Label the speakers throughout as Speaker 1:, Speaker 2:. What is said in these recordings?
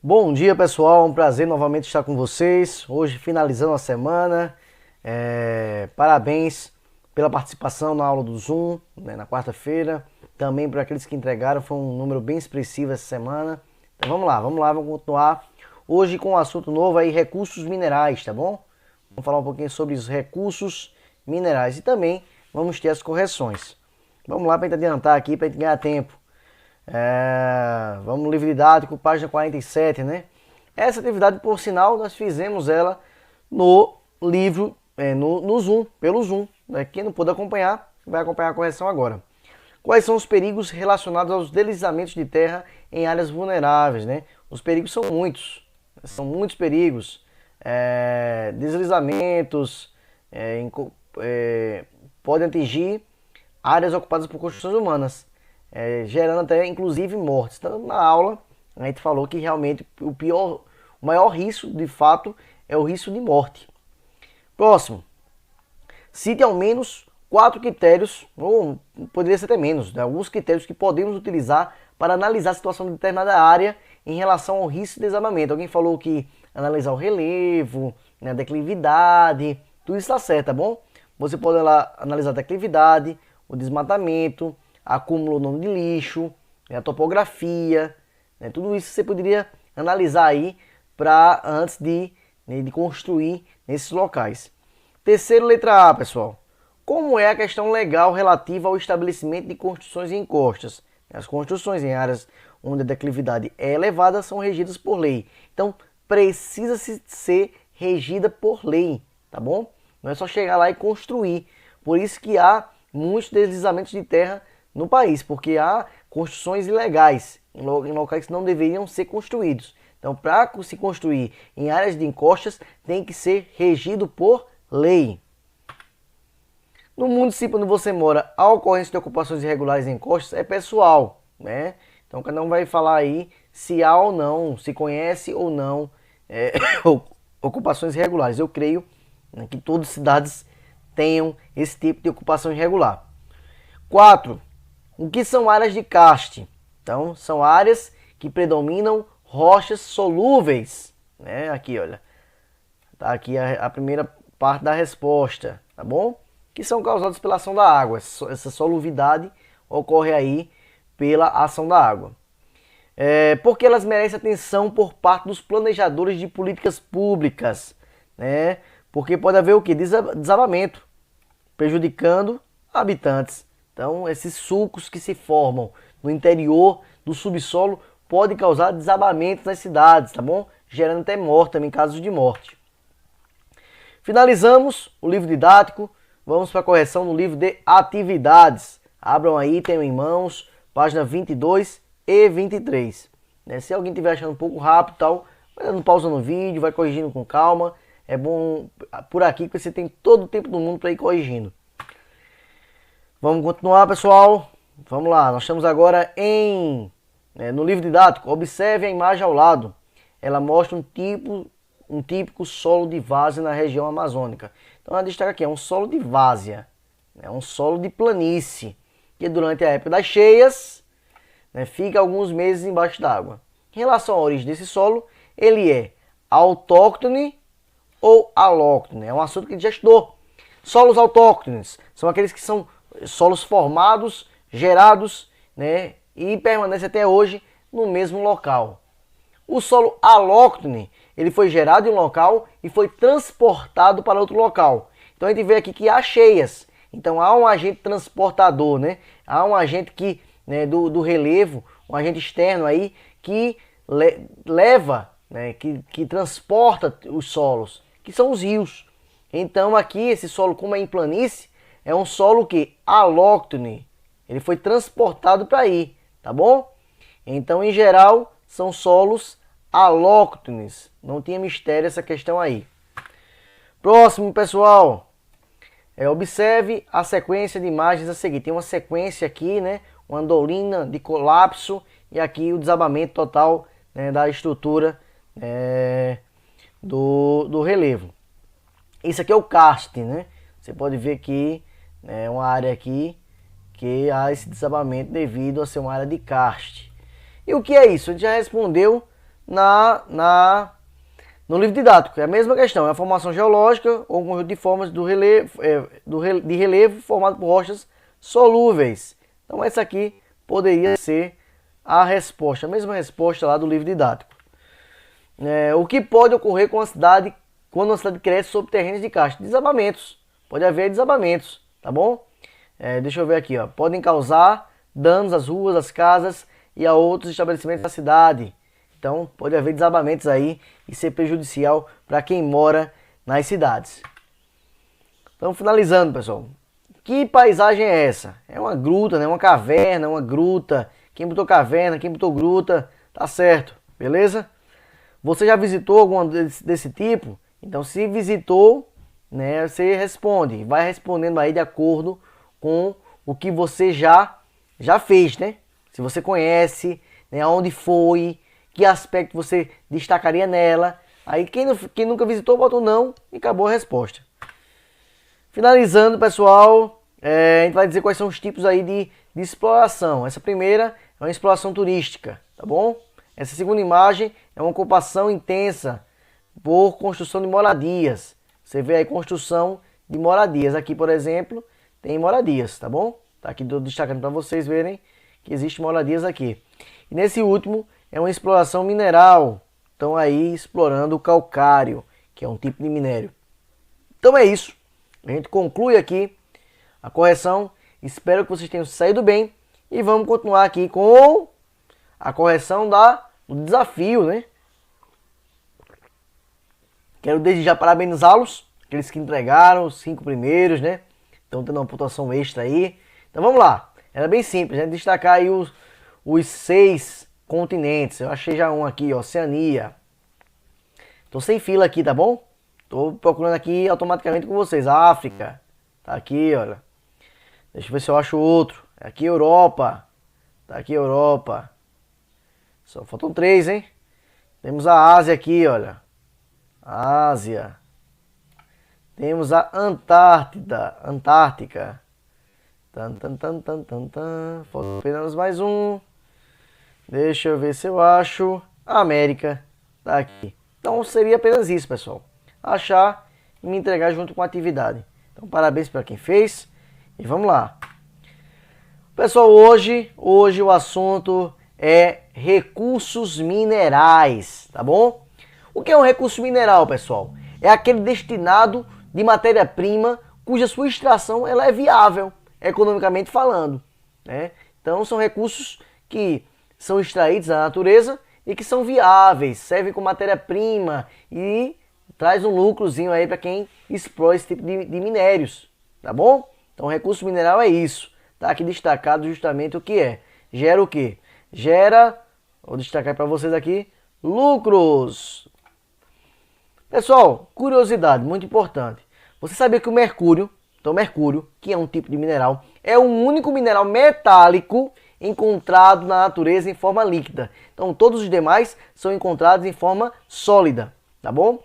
Speaker 1: Bom dia, pessoal, um prazer novamente estar com vocês, hoje finalizando a semana. Parabéns pela participação na aula do Zoom, né, na quarta-feira, também para aqueles que entregaram, foi um número bem expressivo essa semana. Então vamos lá, vamos continuar hoje com um assunto novo aí, recursos minerais, tá bom? Vamos falar um pouquinho sobre os recursos minerais e também vamos ter as correções. Vamos lá para gente adiantar aqui, para gente ganhar tempo. Vamos no livro didático, página 47, né? Essa atividade, por sinal, nós fizemos ela no livro, no Zoom, pelo Zoom, né? Quem não pôde acompanhar, vai acompanhar a correção agora. Quais são os perigos relacionados aos deslizamentos de terra em áreas vulneráveis, né? Os perigos são muitos perigos. Deslizamentos podem atingir áreas ocupadas por construções humanas. Gerando até inclusive mortes. Então, na aula a gente falou que realmente o maior risco de fato é o risco de morte. Próximo, cite ao menos 4 critérios, ou poderia ser até menos, né? Alguns critérios que podemos utilizar para analisar a situação de determinada área em relação ao risco de desabamento. Alguém falou que analisar o relevo, né, a declividade, tudo isso está certo, tá bom? Você pode lá analisar a declividade, o desmatamento, acúmulo ou não de lixo, a topografia, né, tudo isso você poderia analisar aí antes de construir nesses locais. Terceiro, letra A, pessoal. Como é a questão legal relativa ao estabelecimento de construções e encostas? As construções em áreas onde a declividade é elevada são regidas por lei. Então, precisa ser regida por lei, tá bom? Não é só chegar lá e construir. Por isso que há muitos deslizamentos de terra no país, porque há construções ilegais em locais que não deveriam ser construídos. Então, para se construir em áreas de encostas, tem que ser regido por lei. No município onde você mora, a ocorrência de ocupações irregulares em encostas é pessoal, né? Então, cada um vai falar aí se há ou não, se conhece ou não ocupações irregulares. Eu creio, né, que todas as cidades tenham esse tipo de ocupação irregular. 4. O que são áreas de karst? Então, são áreas que predominam rochas solúveis, né? Aqui, olha, tá aqui a primeira parte da resposta, tá bom? Que são causadas pela ação da água. Essa soluvidade ocorre aí pela ação da água. Porque elas merecem atenção por parte dos planejadores de políticas públicas, né? Porque pode haver o que? Desabamento, prejudicando habitantes. Então, esses sulcos que se formam no interior do subsolo podem causar desabamentos nas cidades, tá bom? Gerando até morte, também casos de morte. Finalizamos o livro didático, vamos para a correção no livro de atividades. Abram aí, tenham em mãos, página 22 e 23. Né? Se alguém estiver achando um pouco rápido e tal, vai dando pausa no vídeo, vai corrigindo com calma. É bom por aqui que você tem todo o tempo do mundo para ir corrigindo. Vamos continuar, pessoal. Vamos lá, nós estamos agora no livro didático. Observe a imagem ao lado. Ela mostra um típico solo de várzea na região amazônica. Então, a destaca aqui, é um solo de várzea, é um solo de planície, que durante a época das cheias, né, fica alguns meses embaixo d'água. Em relação à origem desse solo, ele é autóctone ou alóctone. É um assunto que a gente já estudou. Solos autóctones são aqueles que são solos formados, gerados, né, e permanecem até hoje no mesmo local. O solo alóctone, ele foi gerado em um local e foi transportado para outro local. Então a gente vê aqui que há cheias. Então há um agente transportador, né? Há um agente que, né, do relevo, um agente externo aí que leva, né, que transporta os solos, que são os rios. Então aqui esse solo, como é em planície, é um solo que alóctone, ele foi transportado para aí, tá bom? Então, em geral, são solos alóctones. Não tinha mistério essa questão aí. Próximo, pessoal. Observe a sequência de imagens a seguir. Tem uma sequência aqui, né? Uma dolina de colapso e aqui o desabamento total, né, da estrutura do relevo. Isso aqui é o karst, né? Você pode ver que é uma área aqui que há esse desabamento devido a ser uma área de karst. E o que é isso? A gente já respondeu no livro didático. É a mesma questão, é a formação geológica ou um conjunto de formas de relevo formado por rochas solúveis. Então essa aqui poderia ser a resposta, a mesma resposta lá do livro didático. O que pode ocorrer com a cidade quando uma cidade cresce sobre terrenos de karst? Desabamentos. Pode haver desabamentos, tá bom? Deixa eu ver aqui, ó. Podem causar danos às ruas, às casas e a outros estabelecimentos da cidade. Então, pode haver desabamentos aí e ser prejudicial para quem mora nas cidades. Então, finalizando, pessoal. Que paisagem é essa? É uma gruta, né? Uma caverna, uma gruta. Quem botou caverna, quem botou gruta, tá certo, beleza? Você já visitou alguma desse tipo? Então, se visitou, né, você responde. Vai respondendo aí de acordo com o que você já fez, né? Se você conhece, né, aonde foi, que aspecto você destacaria nela. Aí quem nunca visitou, bota um não e acabou a resposta. Finalizando, pessoal, a gente vai dizer quais são os tipos aí de exploração. Essa primeira é uma exploração turística, tá bom? Essa segunda imagem é uma ocupação intensa por construção de moradias. Você vê aí construção de moradias. Aqui, por exemplo, tem moradias, tá bom? Tá aqui destacando para vocês verem que existe moradias aqui. E nesse último é uma exploração mineral. Estão aí explorando o calcário, que é um tipo de minério. Então é isso. A gente conclui aqui a correção. Espero que vocês tenham saído bem. E vamos continuar aqui com a correção do desafio, né? Quero desde já parabenizá-los, aqueles que entregaram os 5 primeiros, né? Estão tendo uma pontuação extra aí. Então vamos lá. Era bem simples, né? Destacar aí os 6 continentes. Eu achei já um aqui, ó, Oceania. Tô sem fila aqui, tá bom? Tô procurando aqui automaticamente com vocês. África. Tá aqui, olha. Deixa eu ver se eu acho outro. Aqui Europa. Tá aqui Europa. Só faltam 3, hein? Temos a Ásia aqui, olha. Ásia. Temos a Antártica. Falta apenas mais um. Deixa eu ver se eu acho. A América. Tá aqui. Então seria apenas isso, pessoal. Achar e me entregar junto com a atividade. Então parabéns para quem fez. E vamos lá. Pessoal, hoje o assunto é recursos minerais, tá bom? O que é um recurso mineral, pessoal? É aquele destinado de matéria-prima cuja sua extração ela é viável, economicamente falando, né? Então são recursos que são extraídos da natureza e que são viáveis, servem como matéria-prima e traz um lucrozinho aí para quem explora esse tipo de minérios, tá bom? Então recurso mineral é isso, tá aqui destacado justamente o que é. Gera o quê? Gera, vou destacar para vocês aqui, lucros. Pessoal, curiosidade, muito importante. Você sabia que o mercúrio, que é um tipo de mineral, é o único mineral metálico encontrado na natureza em forma líquida. Então todos os demais são encontrados em forma sólida, tá bom?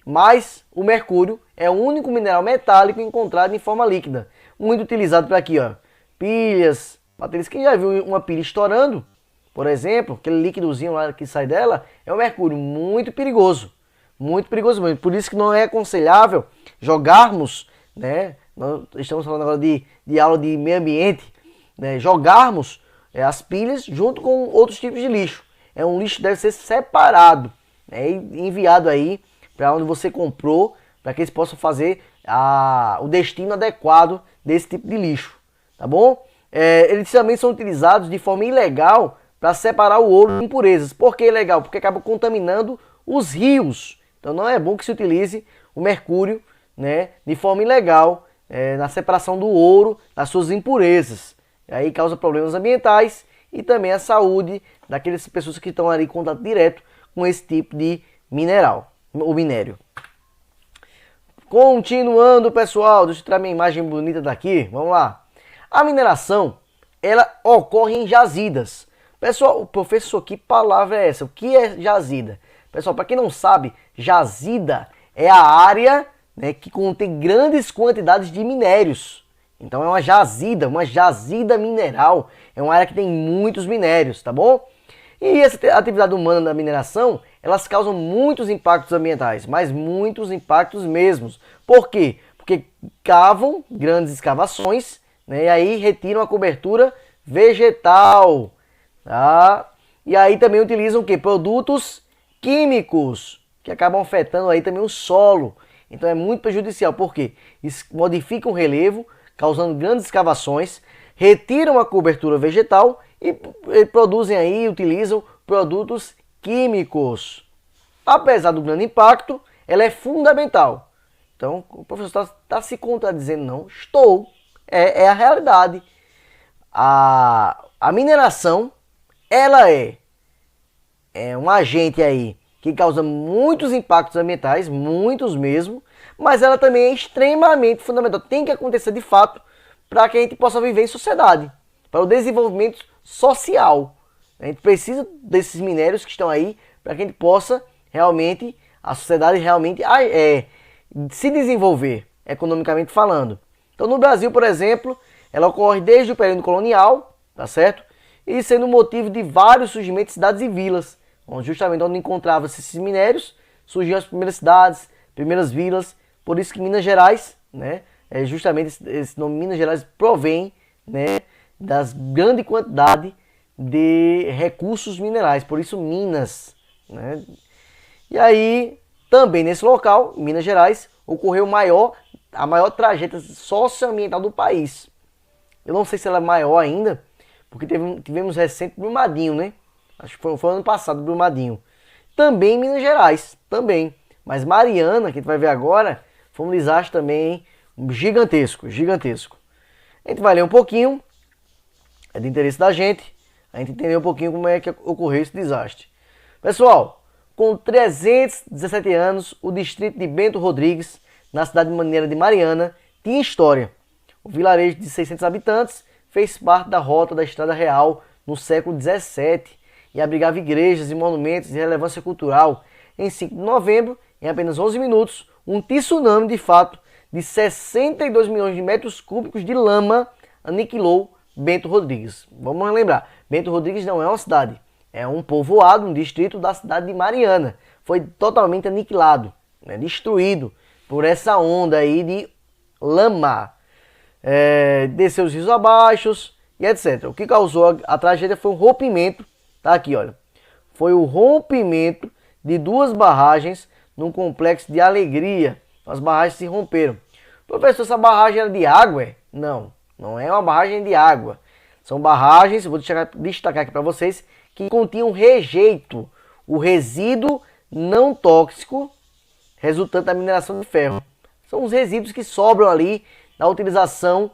Speaker 1: Mas o mercúrio é o único mineral metálico encontrado em forma líquida. Muito utilizado para aqui, ó, pilhas, baterias. Quem já viu uma pilha estourando, por exemplo, aquele líquidozinho lá que sai dela, é o mercúrio, muito perigoso. Muito perigoso mesmo. Por isso que não é aconselhável jogarmos, né? Nós estamos falando agora de aula de meio ambiente, né? Jogarmos as pilhas junto com outros tipos de lixo. É um lixo que deve ser separado, né? E enviado aí para onde você comprou, para que eles possam fazer o destino adequado desse tipo de lixo, tá bom? Eles também são utilizados de forma ilegal para separar o ouro de impurezas. Por que ilegal? Porque acaba contaminando os rios. Então não é bom que se utilize o mercúrio, né, de forma ilegal na separação do ouro das suas impurezas. Aí causa problemas ambientais e também a saúde daquelas pessoas que estão ali em contato direto com esse tipo de mineral, ou minério. Continuando, pessoal, deixa eu tirar minha imagem bonita daqui, vamos lá. A mineração, ela ocorre em jazidas. Pessoal, professor, que palavra é essa? O que é jazida? Pessoal, para quem não sabe, jazida é a área, né, que contém grandes quantidades de minérios. Então é uma jazida mineral. É uma área que tem muitos minérios, tá bom? E essa atividade humana da mineração, elas causam muitos impactos ambientais, mas muitos impactos mesmos. Por quê? Porque cavam grandes escavações, né, e aí retiram a cobertura vegetal, tá? E aí também utilizam o quê? Produtos químicos, que acabam afetando aí também o solo. Então é muito prejudicial, porque modificam o relevo, causando grandes escavações, retiram a cobertura vegetal e produzem aí, utilizam produtos químicos. Apesar do grande impacto, ela é fundamental. Então, o professor está se contradizendo, não? Estou. É a realidade. A mineração, ela é um agente aí que causa muitos impactos ambientais, muitos mesmo, mas ela também é extremamente fundamental. Tem que acontecer de fato para que a gente possa viver em sociedade, para o desenvolvimento social. A gente precisa desses minérios que estão aí para que a gente possa realmente, a sociedade realmente se desenvolver, economicamente falando. Então no Brasil, por exemplo, ela ocorre desde o período colonial, tá certo? E sendo motivo de vários surgimentos de cidades e vilas, justamente onde encontravam-se esses minérios, surgiam as primeiras cidades, primeiras vilas. Por isso que Minas Gerais, né, justamente esse nome Minas Gerais provém, né, das grande quantidade de recursos minerais, por isso Minas, né? E aí, também nesse local, Minas Gerais, ocorreu a maior tragédia socioambiental do país. Eu não sei se ela é maior ainda, porque tivemos recente Brumadinho, né? Acho que foi ano passado, Brumadinho. Também em Minas Gerais, também. Mas Mariana, que a gente vai ver agora, foi um desastre também gigantesco, gigantesco. A gente vai ler um pouquinho, é de interesse da gente, a gente entender um pouquinho como é que ocorreu esse desastre. Pessoal, com 317 anos, o distrito de Bento Rodrigues, na cidade mineira de Mariana, tinha história. O vilarejo de 600 habitantes fez parte da rota da Estrada Real no século 17 e abrigava igrejas e monumentos de relevância cultural. Em 5 de novembro, em apenas 11 minutos, um tsunami de fato de 62 milhões de metros cúbicos de lama aniquilou Bento Rodrigues. Vamos lembrar, Bento Rodrigues não é uma cidade, é um povoado, um distrito da cidade de Mariana. Foi totalmente aniquilado, né, destruído por essa onda aí de lama. Desceu os rios abaixo e etc. O que causou a tragédia foi um rompimento, tá aqui, olha. Foi o rompimento de duas barragens num complexo de Alegria. As barragens se romperam. Professor, essa barragem era de água? Não, não é uma barragem de água. São barragens, vou destacar aqui para vocês, que continham rejeito, o resíduo não tóxico resultante da mineração de ferro. São os resíduos que sobram ali da utilização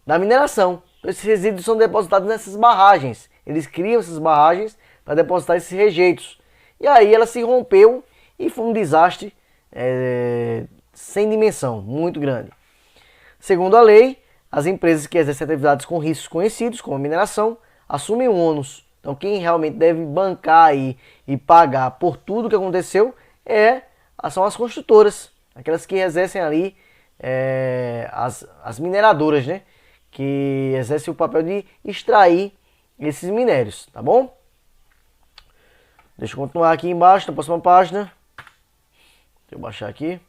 Speaker 1: da mineração. Então, esses resíduos são depositados nessas barragens. Eles criam essas barragens para depositar esses rejeitos. E aí ela se rompeu e foi um desastre sem dimensão, muito grande. Segundo a lei, as empresas que exercem atividades com riscos conhecidos, como a mineração, assumem o ônus. Então quem realmente deve bancar aí e pagar por tudo que aconteceu são as construtoras, aquelas que exercem ali as mineradoras, né? Que exercem o papel de extrair esses minérios, tá bom? Deixa eu continuar aqui embaixo, na próxima página. Deixa eu baixar aqui.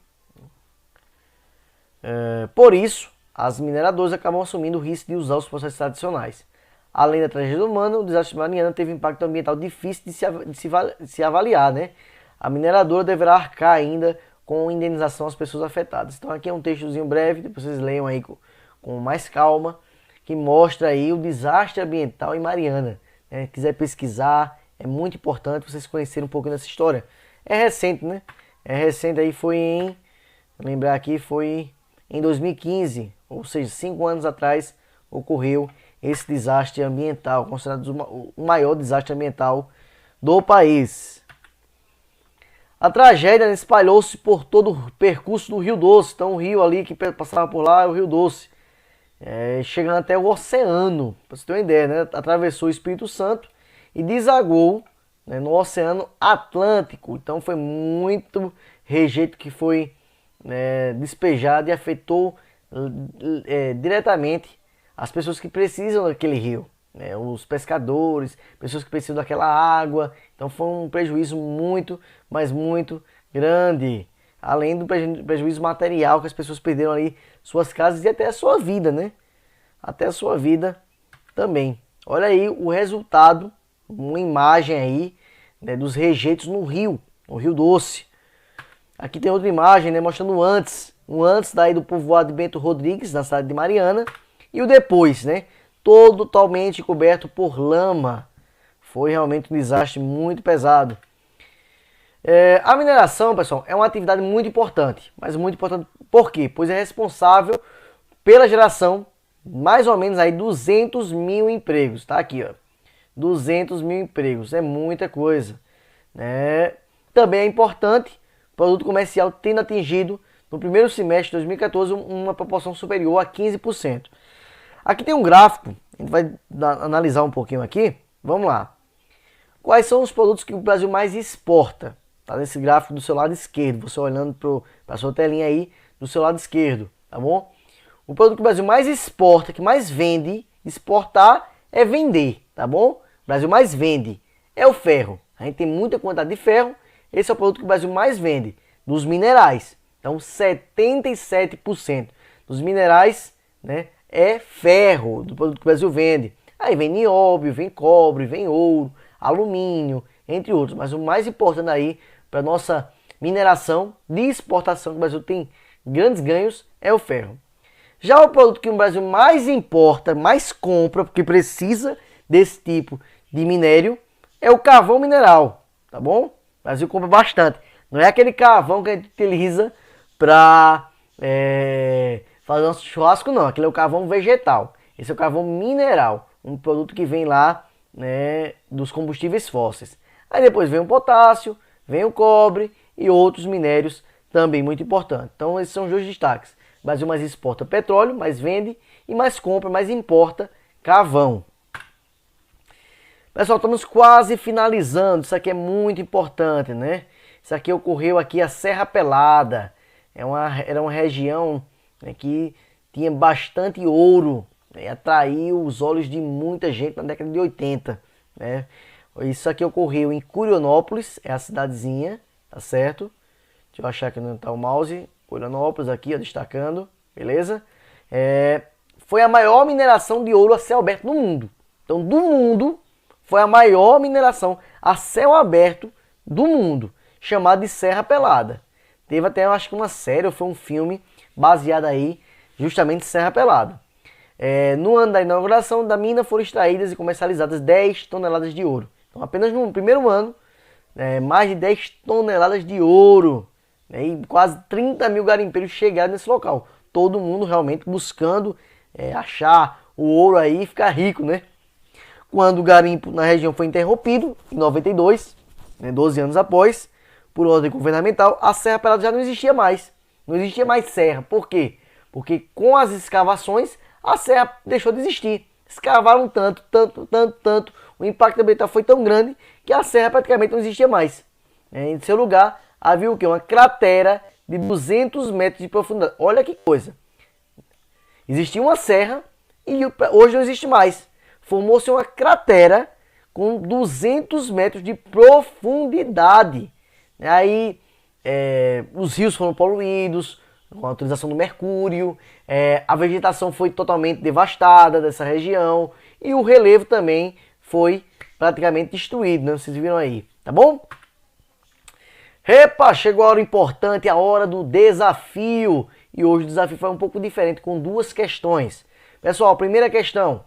Speaker 1: Por isso, as mineradoras acabam assumindo o risco de usar os processos tradicionais. Além da tragédia humana, o desastre de Mariana teve um impacto ambiental difícil de se avaliar, né? A mineradora deverá arcar ainda com indenização às pessoas afetadas. Então aqui é um textozinho breve, depois vocês leiam aí com mais calma, que mostra aí o desastre ambiental em Mariana. Né? Quiser pesquisar, é muito importante vocês conhecerem um pouquinho dessa história. É recente, né? É recente aí, lembrar aqui, foi em 2015, ou seja, 5 anos atrás, ocorreu esse desastre ambiental, considerado o maior desastre ambiental do país. A tragédia espalhou-se por todo o percurso do Rio Doce. Então o rio ali que passava por lá é o Rio Doce. Chegando até o oceano, para você ter uma ideia, né? Atravessou o Espírito Santo e desagou né, no Oceano Atlântico. Então foi muito rejeito que foi despejado e afetou diretamente as pessoas que precisam daquele rio, né, os pescadores, pessoas que precisam daquela água. Então foi um prejuízo muito, mas muito grande. Além do prejuízo material que as pessoas perderam ali suas casas e até a sua vida, né? Até a sua vida também. Olha aí o resultado, uma imagem aí, né, dos rejeitos no Rio Doce. Aqui tem outra imagem, né, mostrando o antes daí do povoado de Bento Rodrigues, na cidade de Mariana, e o depois, né, todo totalmente coberto por lama. Foi realmente um desastre muito pesado. A mineração, pessoal, é uma atividade muito importante, mas muito importante por quê? Pois é responsável pela geração mais ou menos aí 200 mil empregos, tá aqui, ó, 200 mil empregos, é muita coisa, né? Também é importante o produto comercial tendo atingido no primeiro semestre de 2014 uma proporção superior a 15%. Aqui tem um gráfico, a gente vai analisar um pouquinho aqui, vamos lá. Quais são os produtos que o Brasil mais exporta? Tá nesse gráfico do seu lado esquerdo, você olhando para a sua telinha aí do seu lado esquerdo, tá bom? O produto que o Brasil mais exporta, que mais vende, exportar é vender, tá bom? O Brasil mais vende é o ferro. A gente tem muita quantidade de ferro, esse é o produto que o Brasil mais vende, dos minerais. Então 77% dos minerais, né, é ferro, do produto que o Brasil vende. Aí vem nióbio, vem cobre, vem ouro, alumínio, entre outros. Mas o mais importante aí para nossa mineração de exportação, que o Brasil tem grandes ganhos, é o ferro. Já o produto que o Brasil mais importa, mais compra, porque precisa desse tipo de minério, é o carvão mineral, tá bom? O Brasil compra bastante. Não é aquele carvão que a gente utiliza para fazer nosso churrasco, não. Aquele é o carvão vegetal. Esse é o carvão mineral, um produto que vem lá, né, dos combustíveis fósseis. Aí depois vem o potássio, vem o cobre e outros minérios também muito importantes. Então esses são os dois destaques. O Brasil mais exporta petróleo, mais vende, e mais compra, mais importa carvão. Pessoal, estamos quase finalizando. Isso aqui é muito importante, né? Isso aqui ocorreu aqui a Serra Pelada. Era uma região, né, que tinha bastante ouro, né, e atraiu os olhos de muita gente na década de 80, né? Isso aqui ocorreu em Curionópolis, é a cidadezinha, tá certo? Deixa eu achar aqui onde está o mouse. Curionópolis aqui, ó, destacando, beleza? Foi a maior mineração de ouro a céu aberto no mundo. Então, do mundo, foi a maior mineração a céu aberto do mundo, chamada de Serra Pelada. Teve até, eu acho que uma série, ou foi um filme baseado aí, justamente em Serra Pelada. No ano da inauguração da mina foram extraídas e comercializadas 10 toneladas de ouro. Então, apenas no primeiro ano, mais de 10 toneladas de ouro, né, e quase 30 mil garimpeiros chegaram nesse local. Todo mundo realmente buscando achar o ouro aí e ficar rico, né? Quando o garimpo na região foi interrompido, em 92, né, 12 anos após, por ordem governamental, a Serra Pelada já não existia mais. Não existia mais serra. Por quê? Porque com as escavações, a serra deixou de existir. Escavaram tanto, o impacto ambiental foi tão grande que a serra praticamente não existia mais. Em seu lugar, havia o quê? Uma cratera de 200 metros de profundidade. Olha que coisa. Existia uma serra e hoje não existe mais. Formou-se uma cratera com 200 metros de profundidade. Aí os rios foram poluídos com a utilização do mercúrio, a vegetação foi totalmente devastada dessa região e o relevo também foi praticamente destruído, né? Vocês viram aí, tá bom? Epa, chegou a hora importante, a hora do desafio. E hoje o desafio foi um pouco diferente, com duas questões. Pessoal, primeira questão: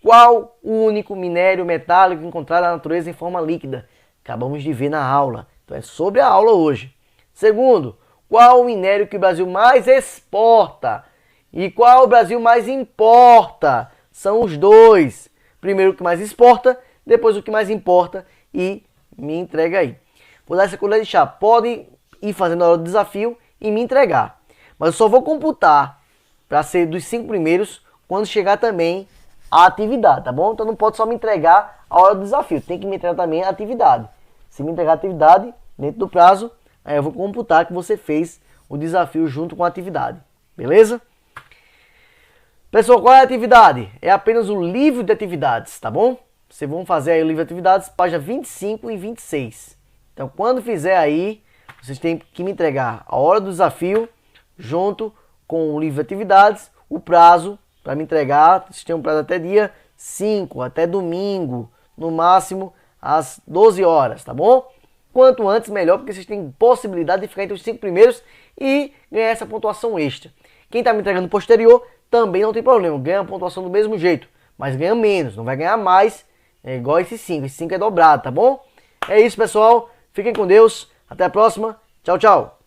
Speaker 1: qual o único minério metálico encontrado na natureza em forma líquida? Acabamos de ver na aula. Então é sobre a aula hoje. Segundo, qual o minério que o Brasil mais exporta? E qual o Brasil mais importa? São os dois. Primeiro o que mais exporta, depois o que mais importa e me entrega aí. Vou dar essa colher de chá. Pode ir fazendo a hora do desafio e me entregar. Mas eu só vou computar para ser dos 5 primeiros quando chegar também a atividade, tá bom? Então não pode só me entregar a hora do desafio. Tem que me entregar também a atividade. Se me entregar a atividade dentro do prazo, aí eu vou computar que você fez o desafio junto com a atividade. Beleza? Pessoal, qual é a atividade? É apenas o livro de atividades, tá bom? Vocês vão fazer aí o livro de atividades, página 25 e 26. Então, quando fizer aí, vocês têm que me entregar a hora do desafio, junto com o livro de atividades, o prazo para me entregar. Vocês têm um prazo até dia 5, até domingo, no máximo às 12 horas, tá bom? Quanto antes, melhor, porque vocês têm possibilidade de ficar entre os 5 primeiros e ganhar essa pontuação extra. Quem está me entregando posterior também não tem problema, ganha a pontuação do mesmo jeito, mas ganha menos, não vai ganhar mais, é igual esse 5 é dobrado, tá bom? É isso, pessoal, fiquem com Deus, até a próxima, tchau, tchau!